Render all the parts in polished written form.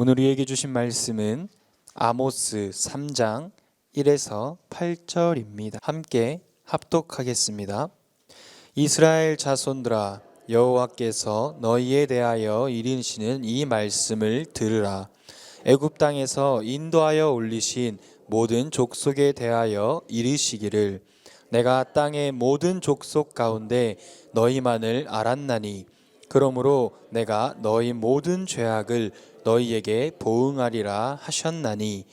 오늘 우리에게 주신 말씀은 아모스 3장 1에서 8절입니다. 함께 합독하겠습니다. 이스라엘 자손들아, 여호와께서 너희에 대하여 이르시는 이 말씀을 들으라. 애굽 땅에서 인도하여 올리신 모든 족속에 대하여 이르시기를, 내가 땅의 모든 족속 가운데 너희만을 알았나니 그러므로 내가 너희 모든 죄악을 너희에게 보응하리라 하셨나니,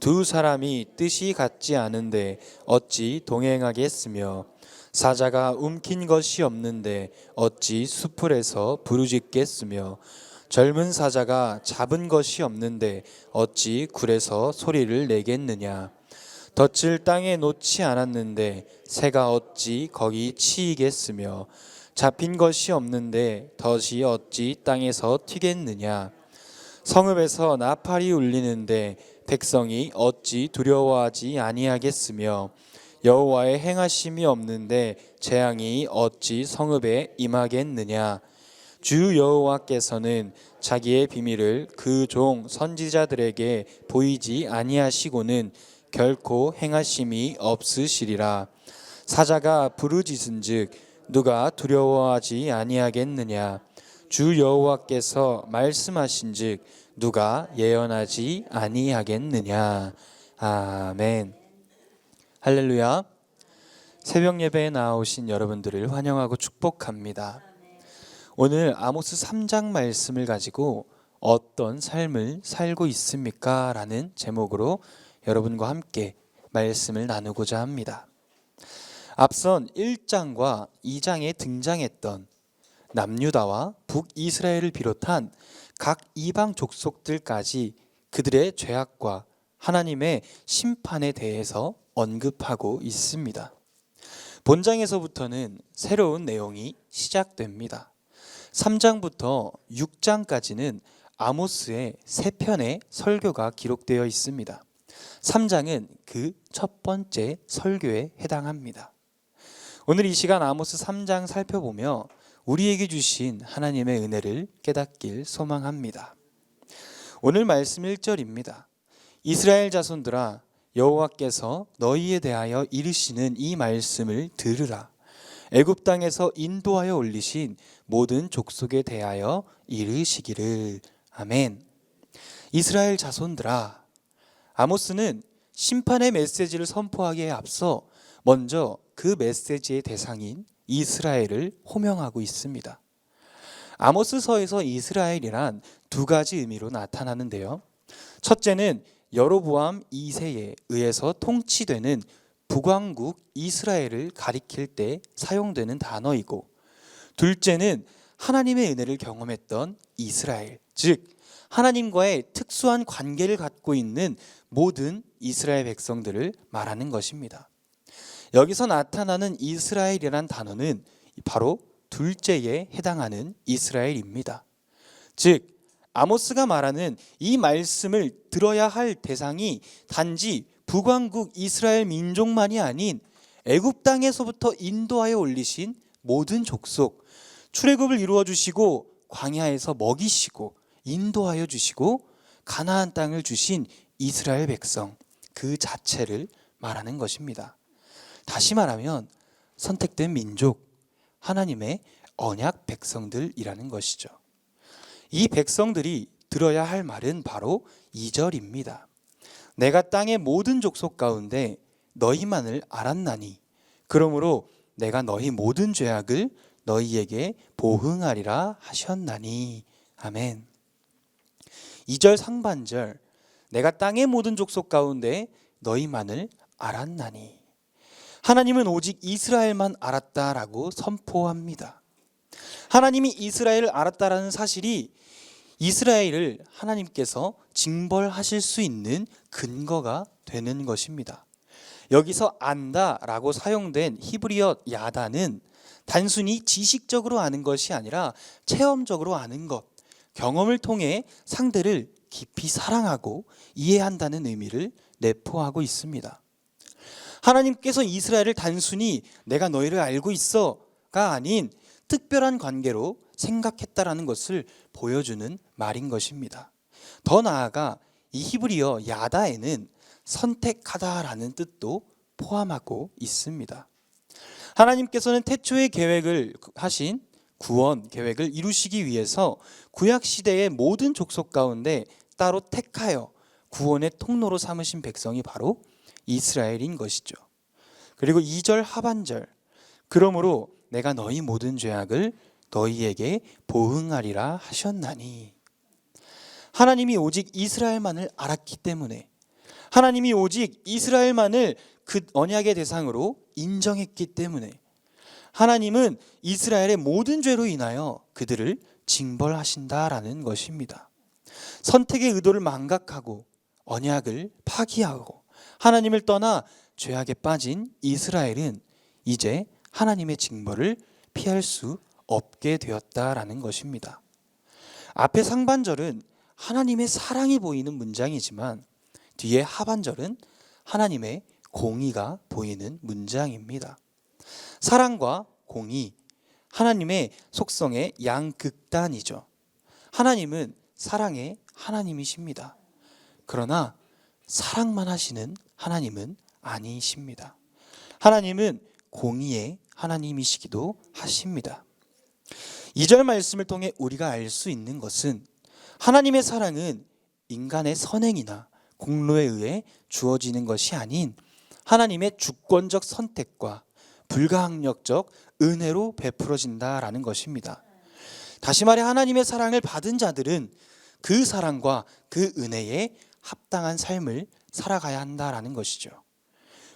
두 사람이 뜻이 같지 않은데 어찌 동행하겠으며, 사자가 움킨 것이 없는데 어찌 수풀에서 부르짖겠으며, 젊은 사자가 잡은 것이 없는데 어찌 굴에서 소리를 내겠느냐. 덫을 땅에 놓지 않았는데 새가 어찌 거기 치이겠으며, 잡힌 것이 없는데 덫이 어찌 땅에서 튀겠느냐. 성읍에서 나팔이 울리는데 백성이 어찌 두려워하지 아니하겠으며, 여호와의 행하심이 없는데 재앙이 어찌 성읍에 임하겠느냐. 주 여호와께서는 자기의 비밀을 그 종 선지자들에게 보이지 아니하시고는 결코 행하심이 없으시리라. 사자가 부르짖은즉 누가 두려워하지 아니하겠느냐. 주 여호와께서 말씀하신즉 누가 예언하지 아니하겠느냐. 아멘. 할렐루야. 새벽 예배에 나오신 여러분들을 환영하고 축복합니다. 오늘 아모스 3장 말씀을 가지고 어떤 삶을 살고 있습니까? 라는 제목으로 여러분과 함께 말씀을 나누고자 합니다. 앞선 1장과 2장에 등장했던 남유다와 북이스라엘을 비롯한 각 이방 족속들까지 그들의 죄악과 하나님의 심판에 대해서 언급하고 있습니다. 본장에서부터는 새로운 내용이 시작됩니다. 3장부터 6장까지는 아모스의 3편의 설교가 기록되어 있습니다. 3장은 그 첫 번째 설교에 해당합니다. 오늘 이 시간 아모스 3장 살펴보며 우리에게 주신 하나님의 은혜를 깨닫길 소망합니다. 오늘 말씀 1절입니다. 이스라엘 자손들아, 여호와께서 너희에 대하여 이르시는 이 말씀을 들으라. 애굽 땅에서 인도하여 올리신 모든 족속에 대하여 이르시기를. 아멘. 이스라엘 자손들아, 아모스는 심판의 메시지를 선포하기에 앞서 먼저 그 메시지의 대상인 이스라엘을 호명하고 있습니다. 아모스서에서 이스라엘이란 두 가지 의미로 나타나는데요. 첫째는 여로보암 2세에 의해서 통치되는 북왕국 이스라엘을 가리킬 때 사용되는 단어이고, 둘째는 하나님의 은혜를 경험했던 이스라엘, 즉 하나님과의 특수한 관계를 갖고 있는 모든 이스라엘 백성들을 말하는 것입니다. 여기서 나타나는 이스라엘이란 단어는 바로 둘째에 해당하는 이스라엘입니다. 즉 아모스가 말하는 이 말씀을 들어야 할 대상이 단지 북왕국 이스라엘 민족만이 아닌 애굽 땅에서부터 인도하여 올리신 모든 족속, 출애굽을 이루어 주시고 광야에서 먹이시고 인도하여 주시고 가나안 땅을 주신 이스라엘 백성, 그 자체를 말하는 것입니다. 다시 말하면 선택된 민족, 하나님의 언약 백성들이라는 것이죠. 이 백성들이 들어야 할 말은 바로 2절입니다. 내가 땅의 모든 족속 가운데 너희만을 알았나니 그러므로 내가 너희 모든 죄악을 너희에게 보응하리라 하셨나니. 아멘. 2절 상반절, 내가 땅의 모든 족속 가운데 너희만을 알았나니. 하나님은 오직 이스라엘만 알았다라고 선포합니다. 하나님이 이스라엘을 알았다라는 사실이 이스라엘을 하나님께서 징벌하실 수 있는 근거가 되는 것입니다. 여기서 안다라고 사용된 히브리어 야다는 단순히 지식적으로 아는 것이 아니라 체험적으로 아는 것, 경험을 통해 상대를 깊이 사랑하고 이해한다는 의미를 내포하고 있습니다. 하나님께서 이스라엘을 단순히 내가 너희를 알고 있어가 아닌 특별한 관계로 생각했다라는 것을 보여주는 말인 것입니다. 더 나아가 이 히브리어 야다에는 선택하다라는 뜻도 포함하고 있습니다. 하나님께서는 태초의 계획을 하신 구원 계획을 이루시기 위해서 구약 시대의 모든 족속 가운데 따로 택하여 구원의 통로로 삼으신 백성이 바로 이스라엘인 것이죠. 그리고 2절 하반절, 그러므로 내가 너희 모든 죄악을 너희에게 보응하리라 하셨나니. 하나님이 오직 이스라엘만을 알았기 때문에, 하나님이 오직 이스라엘만을 그 언약의 대상으로 인정했기 때문에 하나님은 이스라엘의 모든 죄로 인하여 그들을 징벌하신다라는 것입니다. 선택의 의도를 망각하고 언약을 파기하고 하나님을 떠나 죄악에 빠진 이스라엘은 이제 하나님의 징벌을 피할 수 없게 되었다라는 것입니다. 앞에 상반절은 하나님의 사랑이 보이는 문장이지만 뒤에 하반절은 하나님의 공의가 보이는 문장입니다. 사랑과 공의, 하나님의 속성의 양극단이죠. 하나님은 사랑의 하나님이십니다. 그러나 사랑만 하시는 하나님은 아니십니다. 하나님은 공의의 하나님이시기도 하십니다. 2절 말씀을 통해 우리가 알 수 있는 것은 하나님의 사랑은 인간의 선행이나 공로에 의해 주어지는 것이 아닌 하나님의 주권적 선택과 불가항력적 은혜로 베풀어진다라는 것입니다. 다시 말해 하나님의 사랑을 받은 자들은 그 사랑과 그 은혜에 합당한 삶을 살아가야 한다라는 것이죠.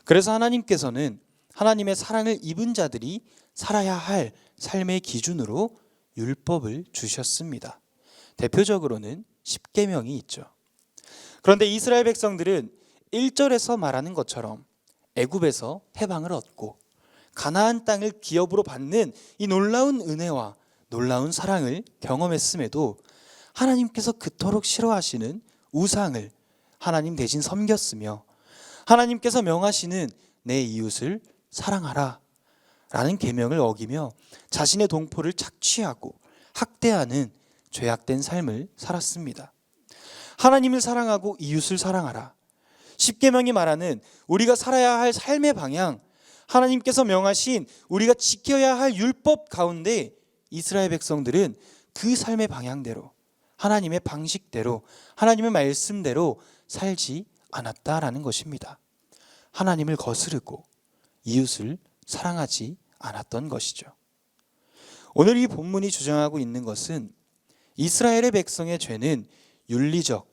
그래서 하나님께서는 하나님의 사랑을 입은 자들이 살아야 할 삶의 기준으로 율법을 주셨습니다. 대표적으로는 십계명이 있죠. 그런데 이스라엘 백성들은 1절에서 말하는 것처럼 애굽에서 해방을 얻고 가나안 땅을 기업으로 받는 이 놀라운 은혜와 놀라운 사랑을 경험했음에도 하나님께서 그토록 싫어하시는 우상을 하나님 대신 섬겼으며 하나님께서 명하시는 내 이웃을 사랑하라 라는 계명을 어기며 자신의 동포를 착취하고 학대하는 죄악된 삶을 살았습니다. 하나님을 사랑하고 이웃을 사랑하라. 십계명이 말하는 우리가 살아야 할 삶의 방향, 하나님께서 명하신 우리가 지켜야 할 율법 가운데 이스라엘 백성들은 그 삶의 방향대로, 하나님의 방식대로, 하나님의 말씀대로 살지 않았다라는 것입니다. 하나님을 거스르고 이웃을 사랑하지 않았던 것이죠. 오늘 이 본문이 주장하고 있는 것은 이스라엘의 백성의 죄는 윤리적,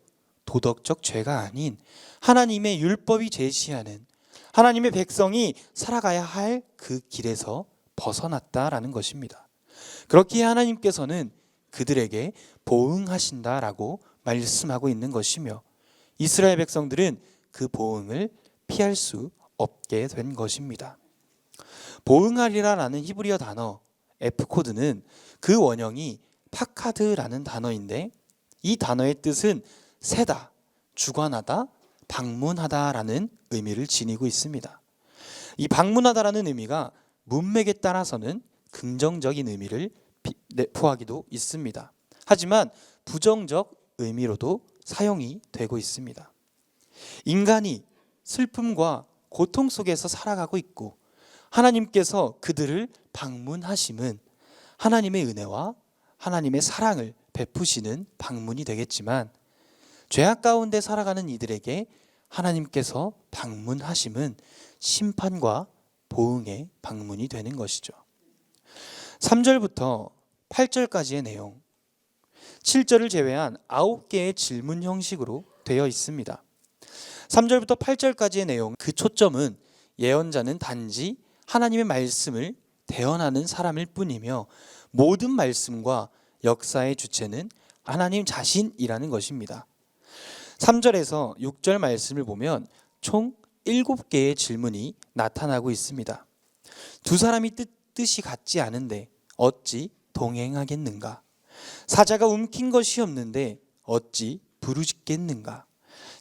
도덕적 죄가 아닌 하나님의 율법이 제시하는 하나님의 백성이 살아가야 할 그 길에서 벗어났다라는 것입니다. 그렇기에 하나님께서는 그들에게 보응하신다라고 말씀하고 있는 것이며 이스라엘 백성들은 그 보응을 피할 수 없게 된 것입니다. 보응하리라라는 히브리어 단어 F코드는 그 원형이 파카드라는 단어인데 이 단어의 뜻은 세다, 주관하다, 방문하다라는 의미를 지니고 있습니다. 이 방문하다라는 의미가 문맥에 따라서는 긍정적인 의미를 포하기도 있습니다. 하지만 부정적 의미로도 사용이 되고 있습니다. 인간이 슬픔과 고통 속에서 살아가고 있고 하나님께서 그들을 방문하심은 하나님의 은혜와 하나님의 사랑을 베푸시는 방문이 되겠지만 죄악 가운데 살아가는 이들에게 하나님께서 방문하심은 심판과 보응의 방문이 되는 것이죠. 3절부터 8절까지의 내용, 7절을 제외한 9개의 질문 형식으로 되어 있습니다. 3절부터 8절까지의 내용, 그 초점은 예언자는 단지 하나님의 말씀을 대언하는 사람일 뿐이며 모든 말씀과 역사의 주체는 하나님 자신이라는 것입니다. 3절에서 6절 말씀을 보면 총 7개의 질문이 나타나고 있습니다. 두 사람이 뜻이 같지 않은데 어찌 동행하겠는가? 사자가 움킨 것이 없는데 어찌 부르짖겠는가?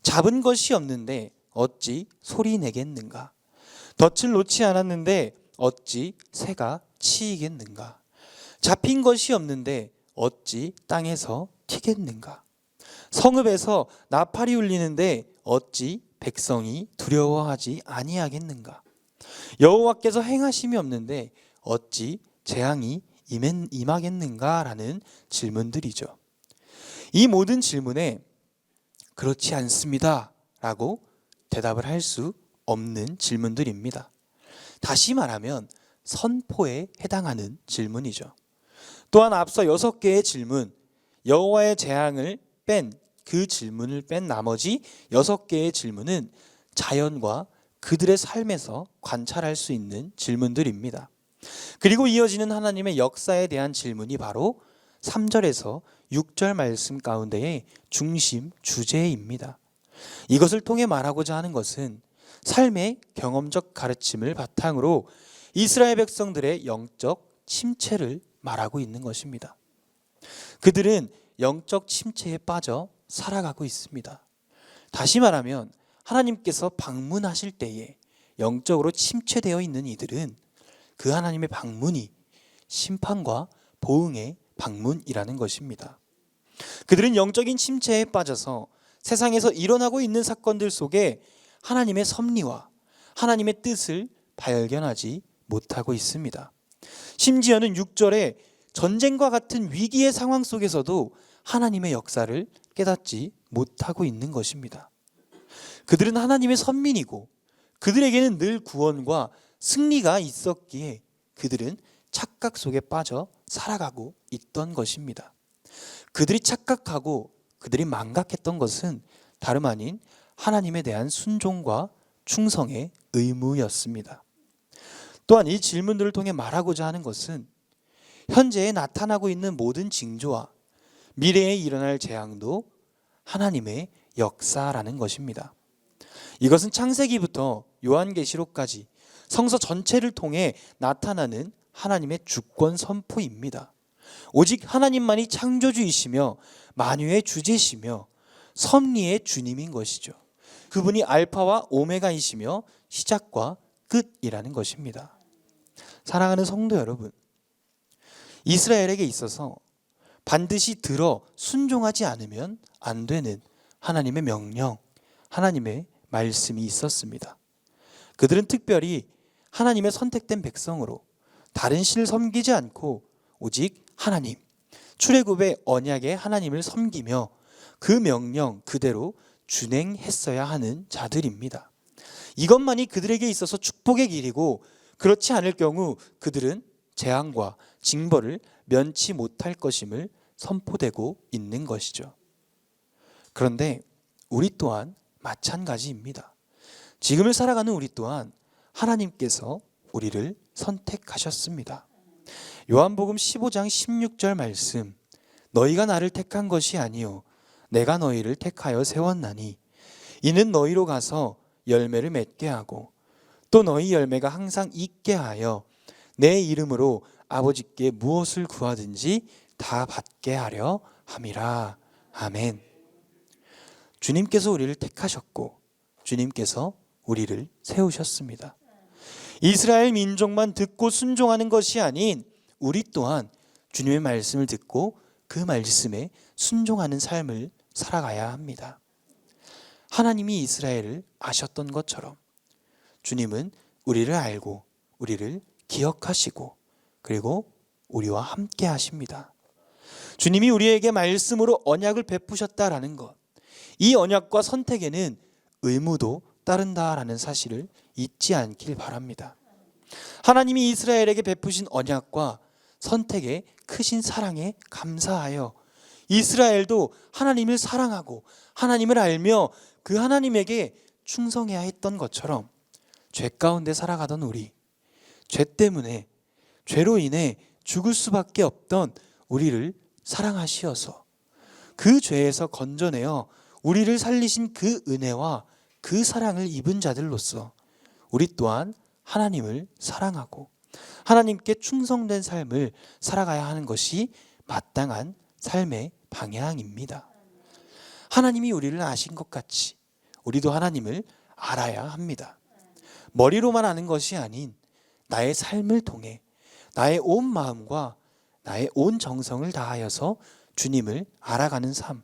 잡은 것이 없는데 어찌 소리 내겠는가? 덫을 놓지 않았는데 어찌 새가 치이겠는가? 잡힌 것이 없는데 어찌 땅에서 튀겠는가? 성읍에서 나팔이 울리는데 어찌 백성이 두려워하지 아니하겠는가? 여호와께서 행하심이 없는데 어찌 재앙이 임하겠는가라는 질문들이죠. 이 모든 질문에 그렇지 않습니다 라고 대답을 할 수 없는 질문들입니다. 다시 말하면 선포에 해당하는 질문이죠. 또한 앞서 6개의 질문, 여호와의 재앙을 뺀 그 질문을 뺀 나머지 6개의 질문은 자연과 그들의 삶에서 관찰할 수 있는 질문들입니다. 그리고 이어지는 하나님의 역사에 대한 질문이 바로 3절에서 6절 말씀 가운데의 중심 주제입니다. 이것을 통해 말하고자 하는 것은 삶의 경험적 가르침을 바탕으로 이스라엘 백성들의 영적 침체를 말하고 있는 것입니다. 그들은 영적 침체에 빠져 살아가고 있습니다. 다시 말하면 하나님께서 방문하실 때에 영적으로 침체되어 있는 이들은 그 하나님의 방문이 심판과 보응의 방문이라는 것입니다. 그들은 영적인 침체에 빠져서 세상에서 일어나고 있는 사건들 속에 하나님의 섭리와 하나님의 뜻을 발견하지 못하고 있습니다. 심지어는 6절에 전쟁과 같은 위기의 상황 속에서도 하나님의 역사를 깨닫지 못하고 있는 것입니다. 그들은 하나님의 선민이고 그들에게는 늘 구원과 승리가 있었기에 그들은 착각 속에 빠져 살아가고 있던 것입니다. 그들이 착각하고 그들이 망각했던 것은 다름 아닌 하나님에 대한 순종과 충성의 의무였습니다. 또한 이 질문들을 통해 말하고자 하는 것은 현재에 나타나고 있는 모든 징조와 미래에 일어날 재앙도 하나님의 역사라는 것입니다. 이것은 창세기부터 요한계시록까지 성서 전체를 통해 나타나는 하나님의 주권 선포입니다. 오직 하나님만이 창조주이시며 만유의 주제시며 섭리의 주님인 것이죠. 그분이 알파와 오메가이시며 시작과 끝이라는 것입니다. 사랑하는 성도 여러분, 이스라엘에게 있어서 반드시 들어 순종하지 않으면 안 되는 하나님의 명령, 하나님의 말씀이 있었습니다. 그들은 특별히 하나님의 선택된 백성으로 다른 신을 섬기지 않고 오직 하나님, 출애굽의 언약의 하나님을 섬기며 그 명령 그대로 준행했어야 하는 자들입니다. 이것만이 그들에게 있어서 축복의 길이고 그렇지 않을 경우 그들은 재앙과 징벌을 면치 못할 것임을 선포되고 있는 것이죠. 그런데 우리 또한 마찬가지입니다. 지금을 살아가는 우리 또한 하나님께서 우리를 선택하셨습니다. 요한복음 15장 16절 말씀, 너희가 나를 택한 것이 아니요 내가 너희를 택하여 세웠나니 이는 너희로 가서 열매를 맺게 하고 또 너희 열매가 항상 있게 하여 내 이름으로 아버지께 무엇을 구하든지 다 받게 하려 함이라. 아멘. 주님께서 우리를 택하셨고 주님께서 우리를 세우셨습니다. 이스라엘 민족만 듣고 순종하는 것이 아닌 우리 또한 주님의 말씀을 듣고 그 말씀에 순종하는 삶을 살아가야 합니다. 하나님이 이스라엘을 아셨던 것처럼 주님은 우리를 알고 우리를 기억하시고 그리고 우리와 함께 하십니다. 주님이 우리에게 말씀으로 언약을 베푸셨다라는 것, 이 언약과 선택에는 의무도 따른다라는 사실을 잊지 않길 바랍니다. 하나님이 이스라엘에게 베푸신 언약과 선택의 크신 사랑에 감사하여 이스라엘도 하나님을 사랑하고 하나님을 알며 그 하나님에게 충성해야 했던 것처럼 죄 가운데 살아가던 우리, 죄 때문에 죄로 인해 죽을 수밖에 없던 우리를 사랑하시어서 그 죄에서 건져내어 우리를 살리신 그 은혜와 그 사랑을 입은 자들로서 우리 또한 하나님을 사랑하고 하나님께 충성된 삶을 살아가야 하는 것이 마땅한 삶의 방향입니다. 하나님이 우리를 아신 것 같이 우리도 하나님을 알아야 합니다. 머리로만 아는 것이 아닌 나의 삶을 통해 나의 온 마음과 나의 온 정성을 다하여서 주님을 알아가는 삶,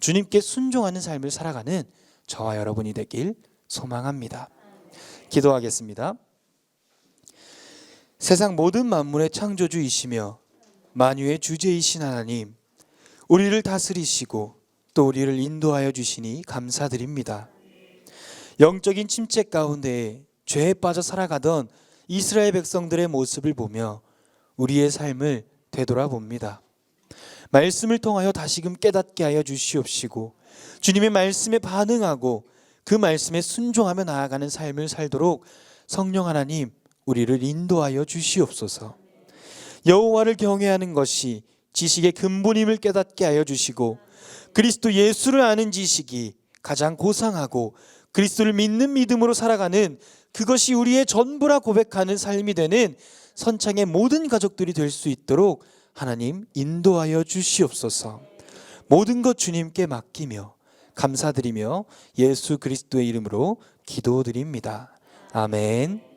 주님께 순종하는 삶을 살아가는 저와 여러분이 되길 소망합니다. 기도하겠습니다. 세상 모든 만물의 창조주이시며 만유의 주제이신 하나님, 우리를 다스리시고 또 우리를 인도하여 주시니 감사드립니다. 영적인 침체 가운데 죄에 빠져 살아가던 이스라엘 백성들의 모습을 보며 우리의 삶을 되돌아봅니다. 말씀을 통하여 다시금 깨닫게 하여 주시옵시고 주님의 말씀에 반응하고 그 말씀에 순종하며 나아가는 삶을 살도록 성령 하나님 우리를 인도하여 주시옵소서. 여호와를 경외하는 것이 지식의 근본임을 깨닫게 하여 주시고 그리스도 예수를 아는 지식이 가장 고상하고 그리스도를 믿는 믿음으로 살아가는 그것이 우리의 전부라 고백하는 삶이 되는 선창의 모든 가족들이 될 수 있도록 하나님 인도하여 주시옵소서. 모든 것 주님께 맡기며 감사드리며 예수 그리스도의 이름으로 기도드립니다. 아멘.